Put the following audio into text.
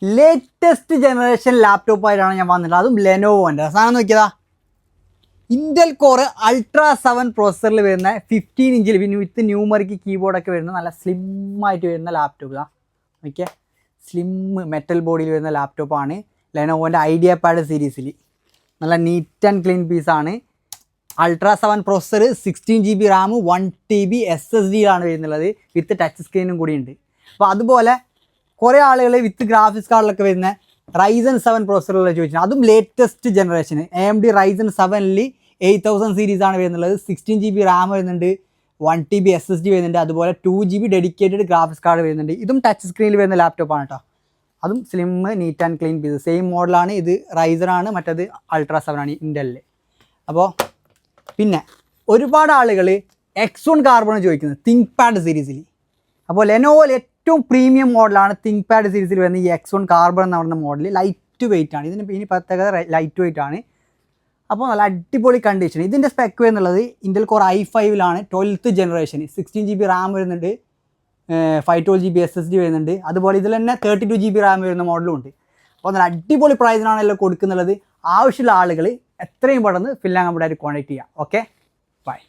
Latest generation ലാപ്ടോപ്പായിട്ടാണ് ഞാൻ വന്നിട്ടുള്ളത്. അതും ലെനോവോൻ്റെ സാധനം നോക്കിയതാ. ഇന്റൽ കോർ അൾട്രാ 7 പ്രോസസ്സറിൽ വരുന്ന 15 ഇഞ്ചിൽ വിത്ത് ന്യൂമറിക് കീബോർഡൊക്കെ വരുന്ന നല്ല സ്ലിം ആയിട്ട് വരുന്ന ലാപ്ടോപ്പ്. നോക്കിയേ, സ്ലിം മെറ്റൽ ബോഡിയിൽ വരുന്ന ലാപ്ടോപ്പാണ് ലെനോവോൻ്റെ ഐഡിയ പാഡ് സീരീസിൽ. നല്ല നീറ്റ് ആൻഡ് ക്ലീൻ പീസാണ്. Ultra 7 processor, 16 GB Ram, 1 TB SSD-യാണ് വരുന്നുള്ളത്. വിത്ത് ടച്ച് സ്ക്രീനും കൂടി ഉണ്ട്. അപ്പോൾ അതുപോലെ കുറേ ആളുകൾ വിത്ത് ഗ്രാഫിക്സ് കാർഡിലൊക്കെ വരുന്ന Ryzen 7 പ്രോസസ്സറുകൾ ചോദിച്ചാൽ അതും latest generation AMD Ryzen 7-ൽ 8000 സീരീസാണ് വരുന്നുള്ളത്. 16 GB RAM വരുന്നുണ്ട്, 1 TB SSD വരുന്നുണ്ട്, അതുപോലെ 2 GB ഡെഡിക്കേറ്റഡ് ഗ്രാഫിക്സ് കാർഡ് വരുന്നുണ്ട്. ഇതും ടച്ച് സ്ക്രീനിൽ വരുന്ന ലാപ്ടോപ്പാണ് കേട്ടോ. അതും slim neat and clean piece. Same മോഡലാണ്. ഇത് റൈസറാണ്, മറ്റേത് അൾട്രാ 7 ആണ് ഇൻ്റലിൽ. അപ്പോൾ പിന്നെ ഒരുപാട് ആളുകൾ X1 കാർബൺ ചോദിക്കുന്നത് തിങ്ക്പാഡ് സീരീസിൽ. അപ്പോൾ ലെനോവോയിൽ ഏറ്റവും പ്രീമിയം മോഡലാണ് തിങ്ക്പാഡ് സീരീസിൽ വരുന്ന ഈ X1 കാർബൺ എന്ന് പറയുന്ന മോഡൽ. ലൈറ്റ് വെയിറ്റ് ആണ്. ഇനി പ്രത്യേകത ലൈറ്റ് വെയിറ്റ് ആണ്. അപ്പോൾ നല്ല അടിപൊളി കണ്ടീഷൻ. ഇതിൻ്റെ സ്പെക്ക് എന്നുള്ളത് ഇൻ്റൽ കോർ i5-ലാണ് 12th ജനറേഷൻ. 16 GB റാം വരുന്നുണ്ട്, 512 GB SSD വരുന്നുണ്ട്. അതുപോലെ ഇതിൽ തന്നെ 32 GB റാം വരുന്ന മോഡലും ഉണ്ട്. അപ്പോൾ നല്ല അടിപൊളി പ്രൈസിനാണല്ലോ കൊടുക്കുന്നുള്ളത്. ആവശ്യമുള്ള ആളുകൾ എത്രയും പെട്ടെന്ന് ഫില്ലാൻ കമ്പനിയായിട്ട് കോൺടാക്ട് ചെയ്യുക. Okay, by.